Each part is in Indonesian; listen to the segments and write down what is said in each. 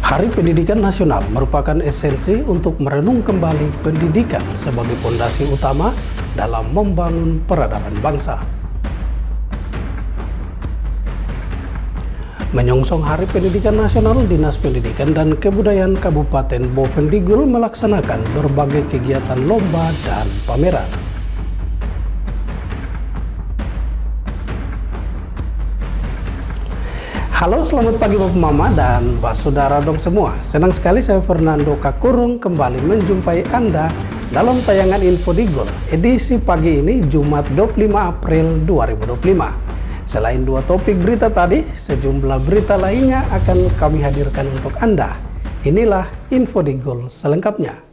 Hari Pendidikan Nasional merupakan esensi untuk merenung kembali pendidikan sebagai fondasi utama dalam membangun peradaban bangsa. Menyongsong Hari Pendidikan Nasional, Dinas Pendidikan dan Kebudayaan Kabupaten Bovendigul melaksanakan berbagai kegiatan lomba dan pameran. Halo, selamat pagi Bapak Mama dan Pak Saudara dong semua. Senang sekali saya Fernando Kakurung kembali menjumpai Anda dalam tayangan Info Digul edisi pagi ini Jumat 25 April 2025. Selain dua topik berita tadi, sejumlah berita lainnya akan kami hadirkan untuk Anda. Inilah Info Digul selengkapnya.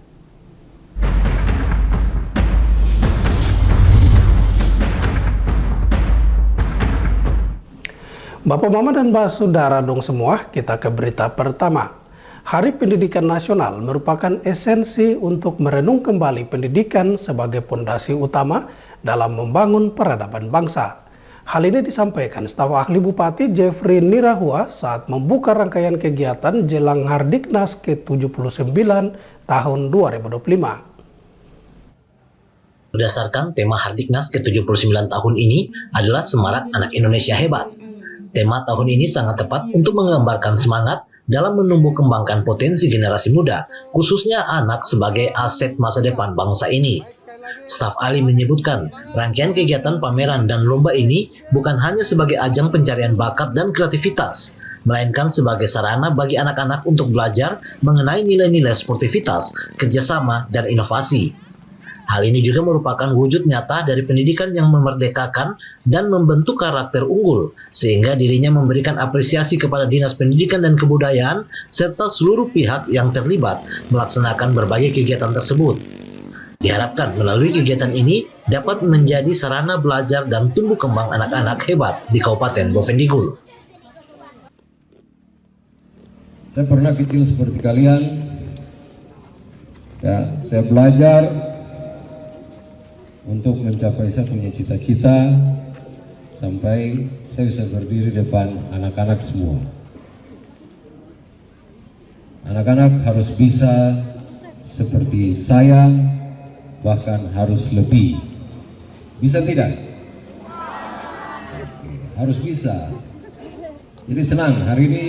Bapak, Mama, dan Mbak Saudara dong semua, kita ke berita pertama. Hari Pendidikan Nasional merupakan esensi untuk merenung kembali pendidikan sebagai fondasi utama dalam membangun peradaban bangsa. Hal ini disampaikan staf ahli Bupati Jeffrey Nirahua saat membuka rangkaian kegiatan jelang Hardiknas ke-79 tahun 2025. Berdasarkan tema Hardiknas ke-79 tahun ini adalah Semarak Anak Indonesia Hebat. Tema tahun ini sangat tepat untuk menggambarkan semangat dalam menumbuh kembangkan potensi generasi muda, khususnya anak sebagai aset masa depan bangsa ini. Staf ahli menyebutkan, rangkaian kegiatan pameran dan lomba ini bukan hanya sebagai ajang pencarian bakat dan kreativitas, melainkan sebagai sarana bagi anak-anak untuk belajar mengenai nilai-nilai sportivitas, kerjasama, dan inovasi. Hal ini juga merupakan wujud nyata dari pendidikan yang memerdekakan dan membentuk karakter unggul, sehingga dirinya memberikan apresiasi kepada Dinas Pendidikan dan Kebudayaan serta seluruh pihak yang terlibat melaksanakan berbagai kegiatan tersebut. Diharapkan melalui kegiatan ini dapat menjadi sarana belajar dan tumbuh kembang anak-anak hebat di Kabupaten Bovendigul. Saya pernah kecil seperti kalian, ya, saya belajar untuk mencapai saya punya cita-cita sampai saya bisa berdiri depan anak-anak semua. Anak-anak harus bisa seperti saya, bahkan harus lebih. Bisa tidak? Oke, harus bisa. Jadi senang, hari ini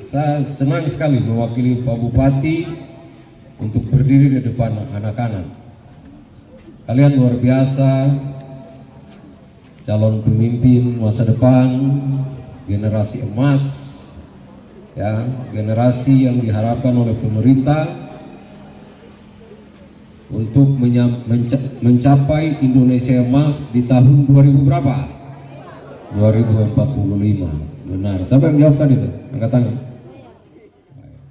saya senang sekali mewakili Pak Bupati untuk berdiri di depan anak-anak. Kalian luar biasa, calon pemimpin masa depan, generasi emas, ya, generasi yang diharapkan oleh pemerintah untuk mencapai Indonesia emas di tahun 2000 berapa? 2045. Benar. Siapa yang jawab tadi tuh? Angkat tangan.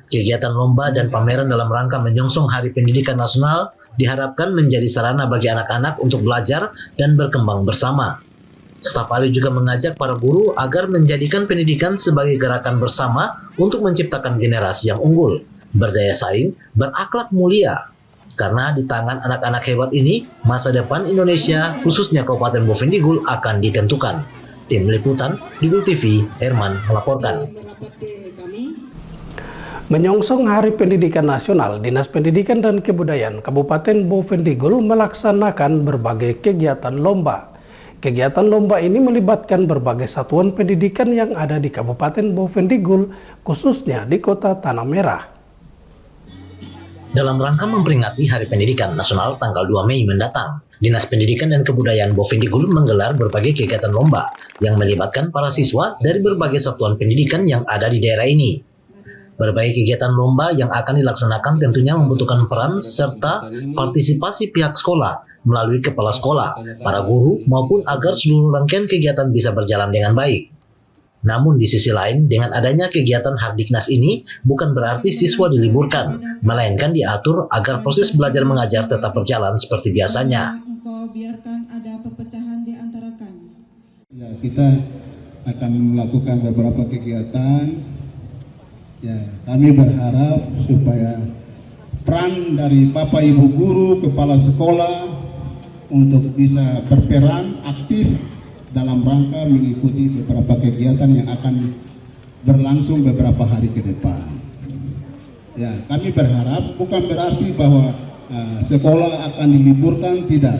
Kegiatan lomba dan pameran dalam rangka menyongsong Hari Pendidikan Nasional diharapkan menjadi sarana bagi anak-anak untuk belajar dan berkembang bersama. Staf ahli juga mengajak para guru agar menjadikan pendidikan sebagai gerakan bersama untuk menciptakan generasi yang unggul, berdaya saing, berakhlak mulia. Karena di tangan anak-anak hebat ini, masa depan Indonesia, khususnya Kabupaten Bovendigul, akan ditentukan. Tim Liputan, Digul TV, Herman melaporkan. Menyongsong Hari Pendidikan Nasional, Dinas Pendidikan dan Kebudayaan Kabupaten Bovendigul melaksanakan berbagai kegiatan lomba. Kegiatan lomba ini melibatkan berbagai satuan pendidikan yang ada di Kabupaten Bovendigul, khususnya di Kota Tanah Merah. Dalam rangka memperingati Hari Pendidikan Nasional tanggal 2 Mei mendatang, Dinas Pendidikan dan Kebudayaan Bovendigul menggelar berbagai kegiatan lomba yang melibatkan para siswa dari berbagai satuan pendidikan yang ada di daerah ini. Berbagai kegiatan lomba yang akan dilaksanakan tentunya membutuhkan peran serta partisipasi pihak sekolah melalui kepala sekolah, para guru, maupun agar seluruh rangkaian kegiatan bisa berjalan dengan baik. Namun di sisi lain, dengan adanya kegiatan Hardiknas ini bukan berarti siswa diliburkan, melainkan diatur agar proses belajar mengajar tetap berjalan seperti biasanya. Biarkan ada perpecahan di antara kami. Ya, kita akan melakukan beberapa kegiatan. Ya, kami berharap supaya peran dari Bapak Ibu guru, kepala sekolah untuk bisa berperan aktif dalam rangka mengikuti beberapa kegiatan yang akan berlangsung beberapa hari ke depan. Ya, kami berharap bukan berarti bahwa sekolah akan diliburkan, tidak.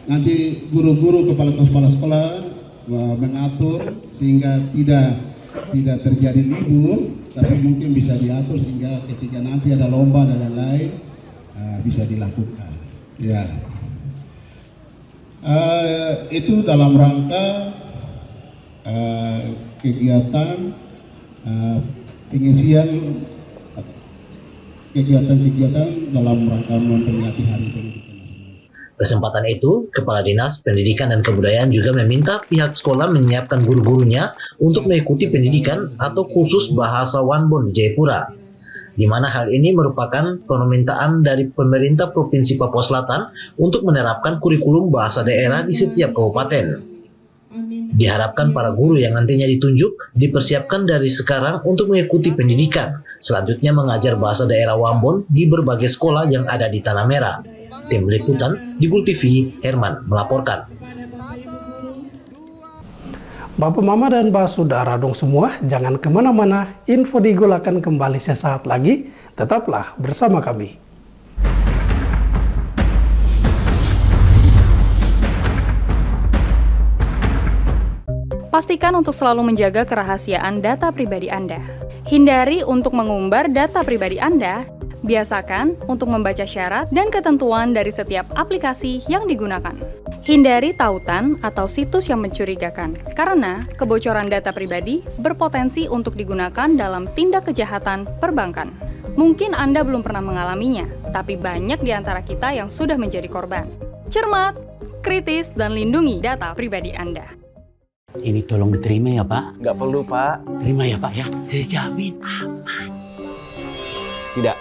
Nanti guru-guru kepala sekolah mengatur sehingga tidak terjadi libur, tapi mungkin bisa diatur sehingga ketika nanti ada lomba dan lain-lain bisa dilakukan. Ya, itu dalam rangka kegiatan pengisian kegiatan dalam rangka memperingati Hari Pendidikan Nasional. Kesempatan itu, Kepala Dinas Pendidikan dan Kebudayaan juga meminta pihak sekolah menyiapkan guru-gurunya untuk mengikuti pendidikan atau kursus bahasa Wanbon di Jayapura, di mana hal ini merupakan permintaan dari pemerintah Provinsi Papua Selatan untuk menerapkan kurikulum bahasa daerah di setiap kabupaten. Diharapkan para guru yang nantinya ditunjuk dipersiapkan dari sekarang untuk mengikuti pendidikan, selanjutnya mengajar bahasa daerah Wanbon di berbagai sekolah yang ada di Tanah Merah. Tim Liputan di Gul TV, Herman melaporkan. Bapak Mama dan Mbak Saudara dong semua, jangan kemana-mana, info di Gul akan kembali sesaat lagi, tetaplah bersama kami. Pastikan untuk selalu menjaga kerahasiaan data pribadi Anda. Hindari untuk mengumbar data pribadi Anda. Biasakan untuk membaca syarat dan ketentuan dari setiap aplikasi yang digunakan. Hindari tautan atau situs yang mencurigakan, karena kebocoran data pribadi berpotensi untuk digunakan dalam tindak kejahatan perbankan. Mungkin Anda belum pernah mengalaminya, tapi banyak di antara kita yang sudah menjadi korban. Cermat, kritis, dan lindungi data pribadi Anda. Ini tolong diterima ya Pak. Nggak perlu Pak. Terima ya Pak ya. Saya jamin aman. Tidak.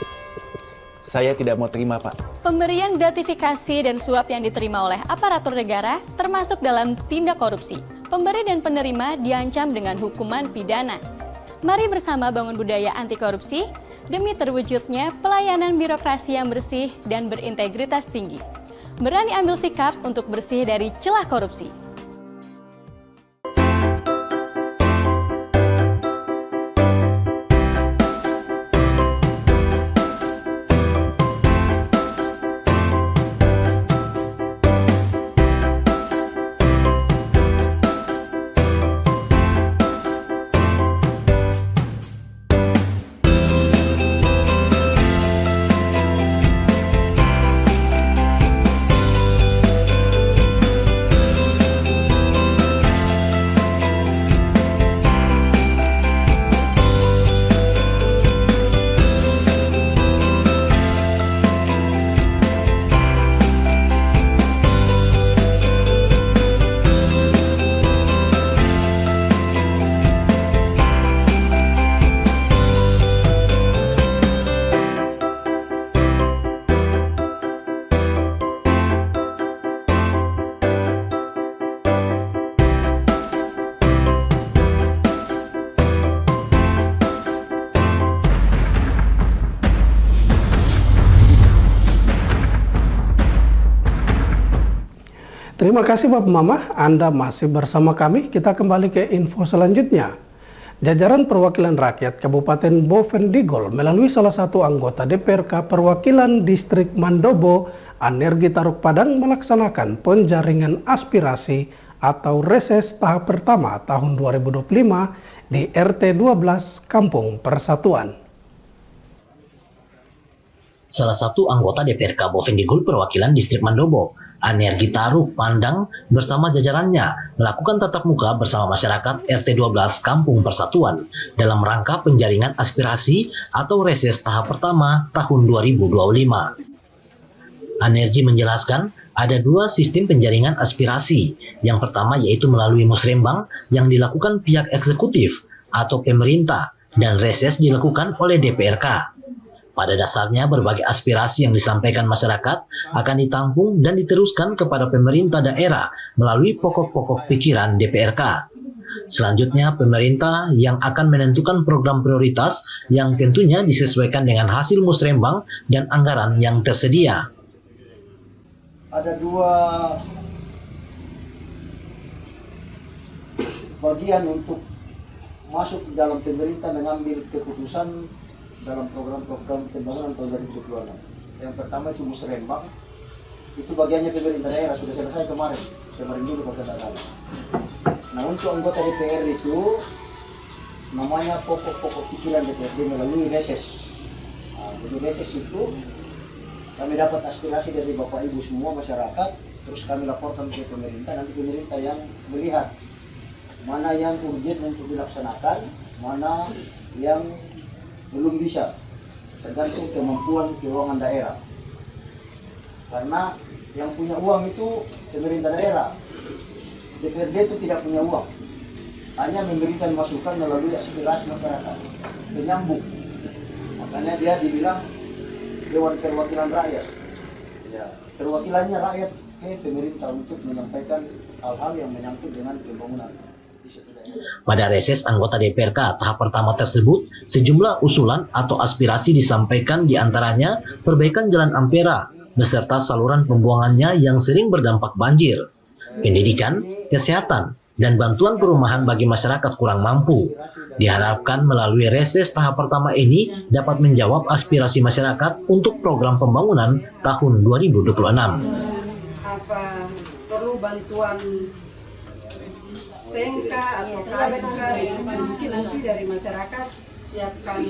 Saya tidak mau terima Pak. Pemberian gratifikasi dan suap yang diterima oleh aparatur negara termasuk dalam tindak korupsi. Pemberi dan penerima diancam dengan hukuman pidana. Mari bersama bangun budaya anti korupsi demi terwujudnya pelayanan birokrasi yang bersih dan berintegritas tinggi. Berani ambil sikap untuk bersih dari celah korupsi. Terima kasih Bapak Mama, Anda masih bersama kami. Kita kembali ke info selanjutnya. Jajaran Perwakilan Rakyat Kabupaten Boven Digol melalui salah satu anggota DPRK Perwakilan Distrik Mandobo, Anergi Taruk Padang melaksanakan penjaringan aspirasi atau reses tahap pertama tahun 2025 di RT 12 Kampung Persatuan. Salah satu anggota DPRK Boven Digol Perwakilan Distrik Mandobo, Anergi Taruk Padang bersama jajarannya melakukan tatap muka bersama masyarakat RT 12 Kampung Persatuan dalam rangka penjaringan aspirasi atau reses tahap pertama tahun 2025. Anergi menjelaskan ada dua sistem penjaringan aspirasi. Yang pertama yaitu melalui musrembang yang dilakukan pihak eksekutif atau pemerintah dan reses dilakukan oleh DPRK. Pada dasarnya berbagai aspirasi yang disampaikan masyarakat akan ditampung dan diteruskan kepada pemerintah daerah melalui pokok-pokok pikiran DPRK. Selanjutnya pemerintah yang akan menentukan program prioritas yang tentunya disesuaikan dengan hasil musrembang dan anggaran yang tersedia. Ada dua bagian untuk masuk dalam pemerintah mengambil keputusan dalam program-program pembangunan tahun 2026. Yang pertama itu bus Rembang, itu bagiannya pemerintah daerah sudah selesai kemarin dulu perkenalkan. Nah untuk anggota DPR itu namanya pokok-pokok pikiran DPRD melalui reses. Nah, jadi reses itu kami dapat aspirasi dari Bapak Ibu semua masyarakat, terus kami laporkan ke pemerintah, nanti pemerintah yang melihat mana yang urgent untuk dilaksanakan, mana yang belum bisa, tergantung kemampuan keuangan daerah. Karena yang punya uang itu pemerintah daerah, DPRD itu tidak punya uang, hanya memberikan masukan melalui aspirasi masyarakat, menyambung. Makanya dia dibilang Dewan Perwakilan Rakyat. Ya, perwakilannya rakyat ke pemerintah untuk menyampaikan hal-hal yang menyangkut dengan pembangunan. Pada reses anggota DPRK tahap pertama tersebut, sejumlah usulan atau aspirasi disampaikan, diantaranya perbaikan Jalan Ampera beserta saluran pembuangannya yang sering berdampak banjir, pendidikan, kesehatan, dan bantuan perumahan bagi masyarakat kurang mampu. Diharapkan melalui reses tahap pertama ini dapat menjawab aspirasi masyarakat untuk program pembangunan tahun 2026. Apa perlu bantuan sengka atau KFK, mungkin nanti dari masyarakat siapkan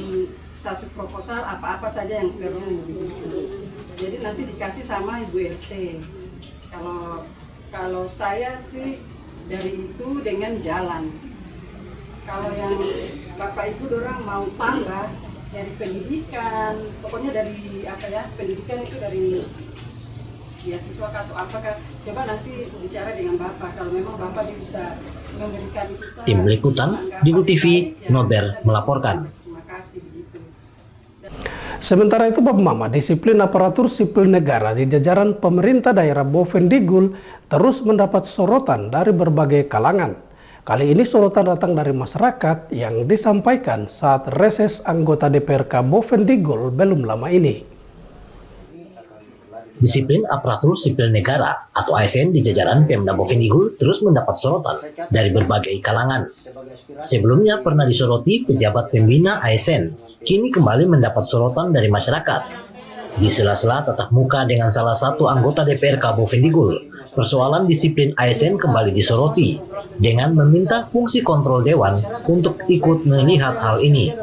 satu proposal apa-apa saja yang perlu. Jadi nanti dikasih sama Ibu RT. Kalau saya sih dari itu dengan jalan. Kalau yang Bapak Ibu dorang mau tambah dari pendidikan, pokoknya dari pendidikan itu dari beasiswa atau apakah, coba nanti bicara dengan Bapak. Kalau memang Bapak bisa memberikan kita. Tim Liputan, Digu TV, Nober melaporkan. Terima kasih begitu. Sementara itu, Bapak Mama, disiplin aparatur sipil negara di jajaran pemerintah daerah Bovendigul terus mendapat sorotan dari berbagai kalangan. Kali ini sorotan datang dari masyarakat yang disampaikan saat reses anggota DPRK Bovendigul belum lama ini. Disiplin aparatur sipil negara atau ASN di jajaran Pemda Bovendigul terus mendapat sorotan dari berbagai kalangan. Sebelumnya pernah disoroti pejabat pembina ASN, kini kembali mendapat sorotan dari masyarakat. Di sela-sela tatap muka dengan salah satu anggota DPRK Bovendigul, persoalan disiplin ASN kembali disoroti dengan meminta fungsi kontrol dewan untuk ikut melihat hal ini.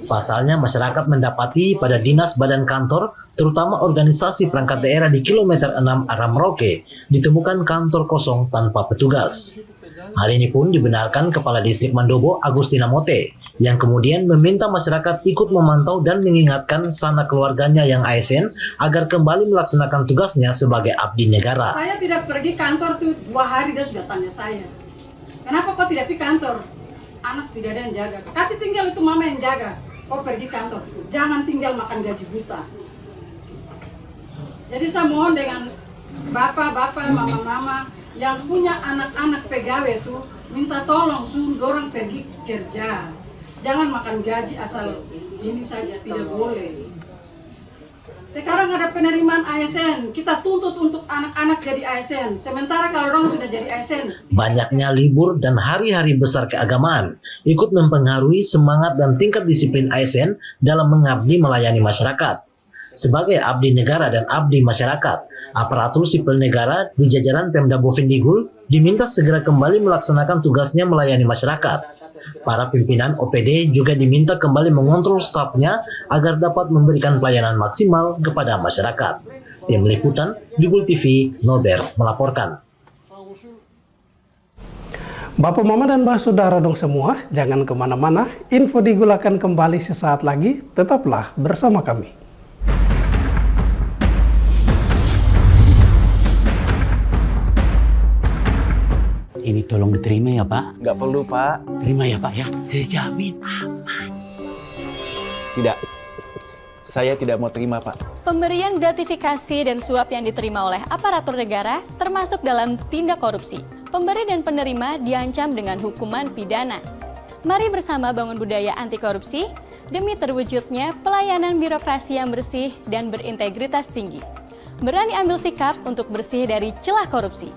Pasalnya masyarakat mendapati pada dinas badan kantor, terutama organisasi perangkat daerah di kilometer 6 arah Merauke, ditemukan kantor kosong tanpa petugas. Hal ini pun dibenarkan Kepala Distrik Mandobo Agustina Mote, yang kemudian meminta masyarakat ikut memantau dan mengingatkan sanak keluarganya yang ASN agar kembali melaksanakan tugasnya sebagai abdi negara. Saya tidak pergi kantor tuh 2 hari dia sudah tanya saya, kenapa kok tidak pergi kantor? Anak tidak ada yang jaga. Kasih tinggal itu mama yang jaga. Kau pergi kantor, jangan tinggal makan gaji buta. Jadi saya mohon dengan bapak-bapak, mama-mama yang punya anak-anak pegawai itu minta tolong suruh dorang pergi kerja. Jangan makan gaji asal ini saja, tidak boleh. Sekarang ada penerimaan ASN, kita tuntut untuk anak-anak jadi ASN. Sementara kalau orang sudah jadi ASN. Banyaknya libur dan hari-hari besar keagamaan ikut mempengaruhi semangat dan tingkat disiplin ASN dalam mengabdi melayani masyarakat. Sebagai abdi negara dan abdi masyarakat, aparatur sipil negara di jajaran Pemda Bovendigul diminta segera kembali melaksanakan tugasnya melayani masyarakat. Para pimpinan OPD juga diminta kembali mengontrol stafnya agar dapat memberikan pelayanan maksimal kepada masyarakat. Tim Liputan, Digu TV, Nober melaporkan. Bapak Mama dan Mbak Saudara dong semua, jangan kemana-mana. Info Digul akan kembali sesaat lagi. Tetaplah bersama kami. Ini tolong diterima ya Pak. Nggak perlu Pak. Terima ya Pak ya. Saya jamin aman. Tidak. Saya tidak mau terima Pak. Pemberian gratifikasi dan suap yang diterima oleh aparatur negara termasuk dalam tindak korupsi. Pemberi dan penerima diancam dengan hukuman pidana. Mari bersama bangun budaya anti korupsi demi terwujudnya pelayanan birokrasi yang bersih dan berintegritas tinggi. Berani ambil sikap untuk bersih dari celah korupsi.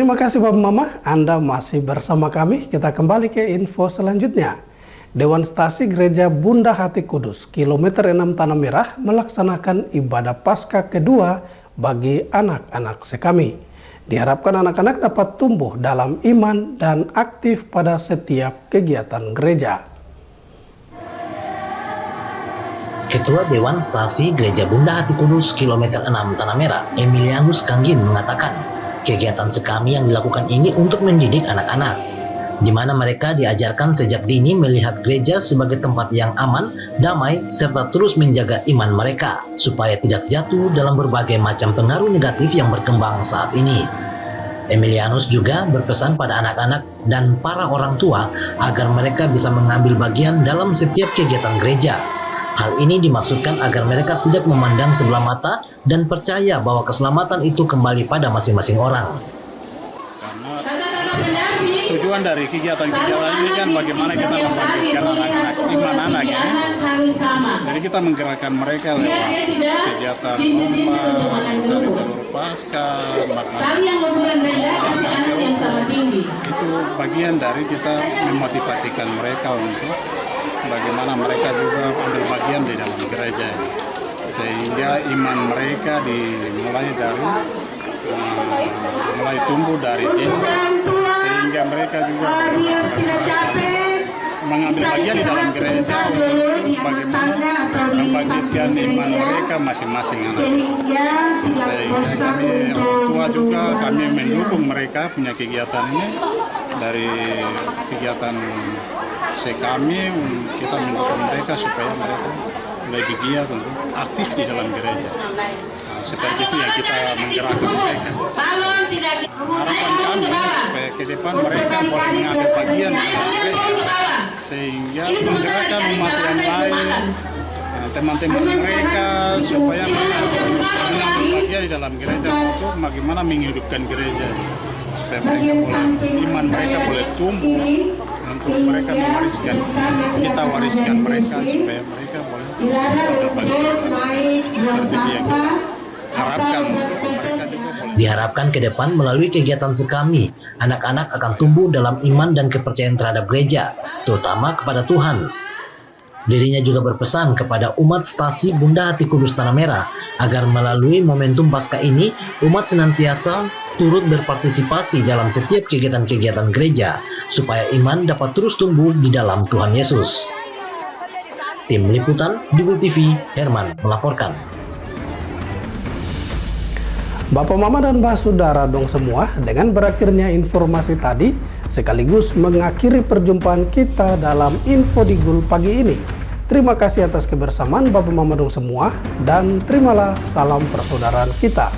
Terima kasih Bapak Mama, Anda masih bersama kami. Kita kembali ke info selanjutnya. Dewan Stasi Gereja Bunda Hati Kudus, kilometer 6 Tanah Merah, melaksanakan ibadah Paskah kedua bagi anak-anak sekami. Diharapkan anak-anak dapat tumbuh dalam iman dan aktif pada setiap kegiatan gereja. Ketua Dewan Stasi Gereja Bunda Hati Kudus kilometer 6 Tanah Merah, Emilianus Kanggin mengatakan, kegiatan sekami yang dilakukan ini untuk mendidik anak-anak, di mana mereka diajarkan sejak dini melihat gereja sebagai tempat yang aman, damai, serta terus menjaga iman mereka, supaya tidak jatuh dalam berbagai macam pengaruh negatif yang berkembang saat ini. Emilianus juga berpesan pada anak-anak dan para orang tua agar mereka bisa mengambil bagian dalam setiap kegiatan gereja. Hal ini dimaksudkan agar mereka tidak memandang sebelah mata dan percaya bahwa keselamatan itu kembali pada masing-masing orang. Tujuan dari kegiatan-kegiatan ini kan bagaimana kita membangkitkan anak-anak iman anak ya. Jadi kita menggerakkan mereka lewat kegiatan jalur Paskah, itu bagian dari kita memotivasikan mereka untuk bagaimana mereka juga ambil bagian di dalam gereja, sehingga iman mereka dimulai dari mulai tumbuh dari ini, sehingga mereka juga mengambil bagian di dalam gereja untuk bagaimana membangkitkan iman mereka masing-masing anak. Sehingga kami orang tua juga kami mendukung mereka punya kegiatan ini. Dari kegiatan sekami kita mendukung mereka supaya mereka lebih giat untuk aktif di dalam gereja. Seperti itu yang kita menggerakkan mereka. Harapan kami supaya ke depan mereka boleh mengambil bagian di dalam gereja, sehingga menggerakkan umat yang lain, teman-teman mereka, supaya mereka mengambil bagian di dalam gereja untuk bagaimana menghidupkan gereja, supaya mereka boleh, iman mereka boleh tumbuh, untuk mereka mewariskan, kita wariskan mereka supaya mereka boleh berbagi. Seperti yang kita harapkan untuk mereka juga boleh. Diharapkan ke depan melalui kegiatan sekami, anak-anak akan tumbuh dalam iman dan kepercayaan terhadap gereja, terutama kepada Tuhan. Dirinya juga berpesan kepada umat Stasi Bunda Hati Kudus Tanah Merah agar melalui momentum Paskah ini umat senantiasa turut berpartisipasi dalam setiap kegiatan-kegiatan gereja supaya iman dapat terus tumbuh di dalam Tuhan Yesus. Tim Liputan Dibul TV, Herman melaporkan. Bapak Mama dan Mbah Saudara dong semua, dengan berakhirnya informasi tadi sekaligus mengakhiri perjumpaan kita dalam Info Digul pagi ini. Terima kasih atas kebersamaan Bapak Mama dong semua, dan terimalah salam persaudaraan kita.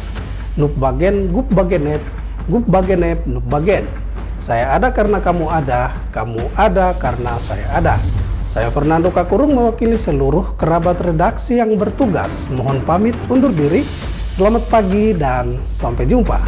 Nup bagen, gup bagenet, nup bagen. Saya ada karena kamu ada karena saya ada. Saya Fernando Kakurung mewakili seluruh kerabat redaksi yang bertugas. Mohon pamit undur diri. Selamat pagi dan sampai jumpa.